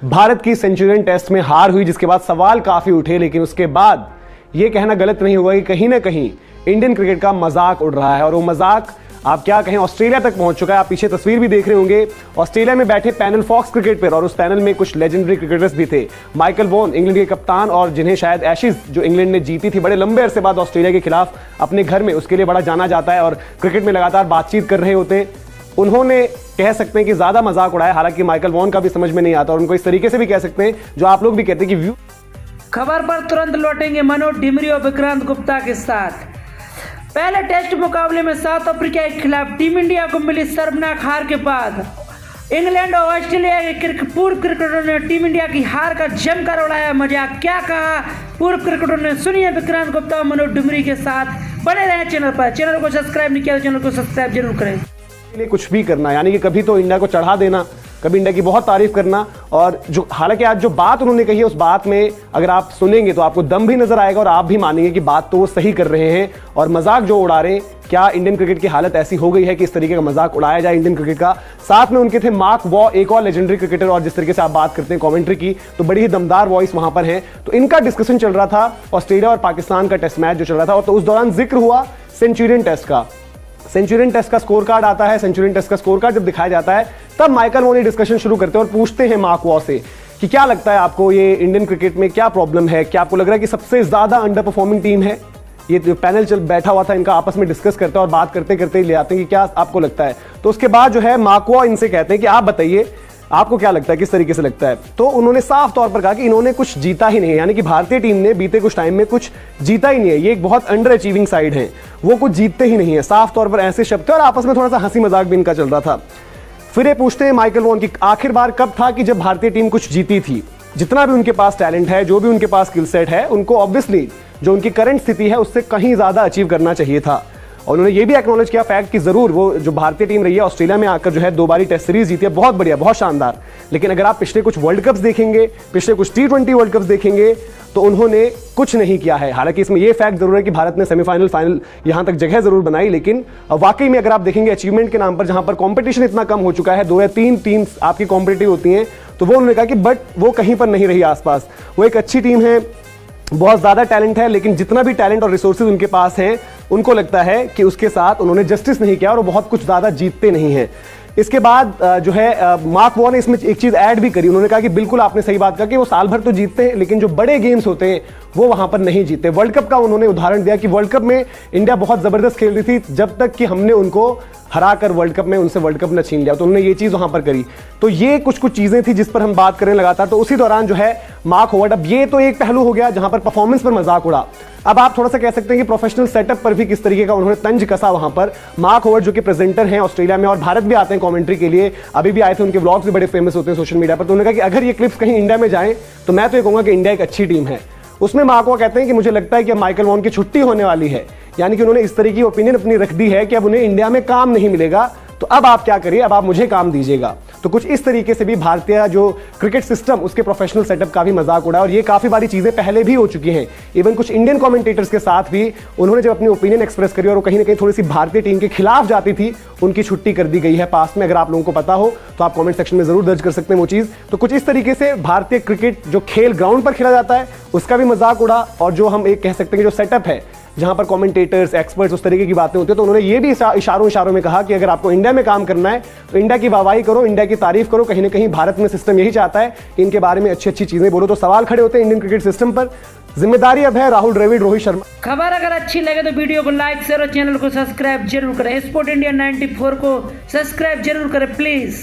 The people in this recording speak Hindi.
भारत की सेंचुरियन टेस्ट में हार हुई, जिसके बाद सवाल काफी उठे, लेकिन उसके बाद यह कहना गलत नहीं होगा कि कहीं ना कहीं इंडियन क्रिकेट का मजाक उड़ रहा है। और वो मजाक आप क्या कहें, ऑस्ट्रेलिया तक पहुंच चुका है। आप पीछे तस्वीर भी देख रहे होंगे, ऑस्ट्रेलिया में बैठे पैनल फॉक्स क्रिकेट पर, और उस पैनल में कुछ लेजेंडरी क्रिकेटर्स भी थे। माइकल वॉन, इंग्लैंड के कप्तान, और जिन्हें शायद एशेज जो इंग्लैंड ने जीती थी बड़े लंबे अरसे बाद ऑस्ट्रेलिया के खिलाफ अपने घर में, उसके लिए बड़ा जाना जाता है और क्रिकेट में लगातार बातचीत कर रहे होते हैं। उन्होंने कह सकते हैं कि ज्यादा मजाक उड़ाया, हालांकि माइकल वॉन का भी समझ में नहीं आता, और उनको इस तरीके से भी कह सकते हैं जो आप लोग भी कहते हैं कि व्यू। खबर पर तुरंत लौटेंगे मनोज डिमरी और विक्रांत गुप्ता के साथ। पहले टेस्ट मुकाबले में साउथ अफ्रीका के खिलाफ टीम इंडिया को मिली शर्मनाक हार के बाद इंग्लैंड और ऑस्ट्रेलिया के पूर्व क्रिकेटरों ने टीम इंडिया की हार का जमकर उड़ाया मजाक। क्या कहा पूर्व क्रिकेटरों ने, सुनिए विक्रांत गुप्ता और मनोज डिमरी के साथ। बने रहें चैनल पर। चैनल को सब्सक्राइब नहीं किया तो चैनल को सब्सक्राइब जरूर करें। लिए कुछ भी करना, यानी कि कभी तो इंडिया को चढ़ा देना, कभी इंडिया की बहुत तारीफ करना, और जो हालांकि आज जो बात उन्होंने कही है उस बात में अगर आप सुनेंगे तो आपको दम भी नजर आएगा और आप भी मानेंगे कि बात तो वो सही कर रहे हैं। और मजाक जो उड़ा रहे हैं, क्या इंडियन क्रिकेट की हालत ऐसी हो गई है कि इस तरीके का मजाक उड़ाया जाए इंडियन क्रिकेट का। साथ में उनके थे मार्क वॉ, एक और लेजेंडरी क्रिकेटर, और जिस तरीके से आप बात करते हैं कमेंट्री की तो बड़ी ही दमदार वॉइस वहां पर है। तो इनका डिस्कशन चल रहा था ऑस्ट्रेलिया और पाकिस्तान का टेस्ट मैच जो चल रहा था, और तो उस दौरान जिक्र हुआ सेंचुरियन टेस्ट का। सेंचुरियन टेस्ट का स्कोर कार्ड आता है, सेंचुरियन टेस्ट का स्कोर कार्ड जब दिखाया जाता है तब माइकल वॉन डिस्कशन शुरू करते हैं और पूछते हैं मार्क वॉ से कि क्या लगता है आपको, ये इंडियन क्रिकेट में क्या प्रॉब्लम है, क्या आपको लग रहा है कि सबसे ज्यादा अंडर परफॉर्मिंग टीम है। ये जो पैनल चल बैठा हुआ था इनका, आपस में डिस्कस करते हैं और बात करते करते ले आते हैं कि क्या आपको लगता है। तो उसके बाद जो है मार्क वॉ इनसे कहते हैं कि आप बताइए आपको क्या लगता है, किस तरीके से लगता है। तो उन्होंने साफ तौर पर कहा कि इन्होंने कुछ जीता ही नहीं है, यानी कि भारतीय टीम ने बीते कुछ टाइम में कुछ जीता ही नहीं है, ये एक बहुत अंडर अचीविंग साइड है, वो कुछ जीतते ही नहीं है। साफ तौर पर ऐसे शब्द थे और आपस में थोड़ा सा हंसी मजाक भी इनका चल रहा था। फिर ये पूछते हैं माइकल वॉन की आखिर बार कब था कि जब भारतीय टीम कुछ जीती थी। जितना भी उनके पास टैलेंट है, जो भी उनके पास स्किल सेट है, उनको ऑब्वियसली जो उनकी करंट स्थिति है उससे कहीं ज्यादा अचीव करना चाहिए था। और उन्होंने ये भी एक्नॉलेज किया फैक्ट कि जरूर वो जो भारतीय टीम रही है ऑस्ट्रेलिया में आकर जो है 2 बारी टेस्ट सीरीज जीती है, बहुत बढ़िया, बहुत शानदार। लेकिन अगर आप पिछले कुछ वर्ल्ड कप्स देखेंगे, पिछले कुछ T20 वर्ल्ड कप्स देखेंगे तो उन्होंने कुछ नहीं किया है। हालांकि इसमें यह फैक्ट जरूर है कि भारत ने सेमीफाइनल, फाइनल यहां तक जगह जरूर बनाई, लेकिन वाकई में अगर आप देखेंगे अचीवमेंट के नाम पर जहां पर कंपटीशन इतना कम हो चुका है, 2 या 3 टीम्स आपकी कॉम्पिटिटिव होती हैं, तो वो उन्होंने कहा कि बट वो कहीं पर नहीं रही आसपास। वो एक अच्छी टीम है, बहुत ज्यादा टैलेंट है, लेकिन जितना भी टैलेंट और रिसोर्सेज उनके पास हैं उनको लगता है कि उसके साथ उन्होंने जस्टिस नहीं किया और वो बहुत कुछ ज्यादा जीतते नहीं हैं। इसके बाद जो है मार्क वॉ ने इसमें एक चीज ऐड भी करी, उन्होंने कहा कि बिल्कुल आपने सही बात कहा कि वो साल भर तो जीतते हैं लेकिन जो बड़े गेम्स होते हैं वो वहां पर नहीं जीतते। वर्ल्ड कप का उन्होंने उदाहरण दिया कि वर्ल्ड कप में इंडिया बहुत जबरदस्त खेल रही थी जब तक कि हमने उनको हराकर वर्ल्ड कप में उनसे वर्ल्ड कप न छीन लिया, तो उन्होंने ये चीज वहां पर करी। तो ये कुछ चीजें थी जिस पर हम बात करें लगातार। तो उसी दौरान जो है मार्क होवर्ड, अब ये तो एक पहलू हो गया जहां पर परफॉर्मेंस पर मजाक उड़ा। अब आप थोड़ा सा कह सकते हैं कि प्रोफेशनल सेटअप पर भी किस तरीके का उन्होंने तंज कसा वहां पर। मार्क होवर्ड जो कि प्रेजेंटर हैं ऑस्ट्रेलिया में और भारत भी आते हैं कमेंट्री के लिए, अभी भी आए थे, उनके व्लॉग्स भी बड़े फेमस होते हैं सोशल मीडिया पर। तो उन्होंने कहा कि अगर ये क्लिप्स कहीं इंडिया में जाएं तो मैं तो ये कहूंगा कि इंडिया एक अच्छी टीम है। उसमें मार्क वॉ कहते हैं कि मुझे लगता है कि माइकल वॉन की छुट्टी होने वाली है, यानी कि उन्होंने इस तरह की ओपिनियन अपनी रख दी है कि अब उन्हें इंडिया में काम नहीं मिलेगा, तो अब आप क्या करिए, अब आप मुझे काम दीजिएगा। तो कुछ इस तरीके से भी भारतीय जो क्रिकेट सिस्टम उसके प्रोफेशनल सेटअप का भी मजाक उड़ा, और ये काफी बारी चीजें पहले भी हो चुकी हैं। इवन कुछ इंडियन कमेंटेटर्स के साथ भी उन्होंने जब अपनी ओपिनियन एक्सप्रेस करी और वो कहीं ना कहीं थोड़ी सी भारतीय टीम के खिलाफ जाती थी, उनकी छुट्टी कर दी गई है पास में। अगर आप लोगों को पता हो तो आप कमेंट सेक्शन में जरूर दर्ज कर सकते हैं वो चीज। तो कुछ इस तरीके से भारतीय क्रिकेट जो खेल ग्राउंड पर खेला जाता है उसका भी मजाक उड़ा, और जो हम एक कह सकते हैं कि जो सेटअप है जहां पर कमेंटेटर्स, एक्सपर्ट्स उस तरीके की बातें होती है, तो उन्होंने ये भी इशारों में कहा कि अगर आपको इंडिया में काम करना है तो इंडिया की वाहवाही करो, इंडिया की तारीफ करो। कहीं ना कहीं भारत में सिस्टम यही चाहता है कि इनके बारे में अच्छी अच्छी चीजें बोलो। तो सवाल खड़े होते हैं इंडियन क्रिकेट सिस्टम पर। जिम्मेदारी अब है राहुल द्रविड़, रोहित शर्मा। खबर अगर अच्छी लगे तो वीडियो को लाइक, शेयर और चैनल को सब्सक्राइब जरूर करें। स्पोर्ट इंडिया 94 को सब्सक्राइब जरूर करें प्लीज।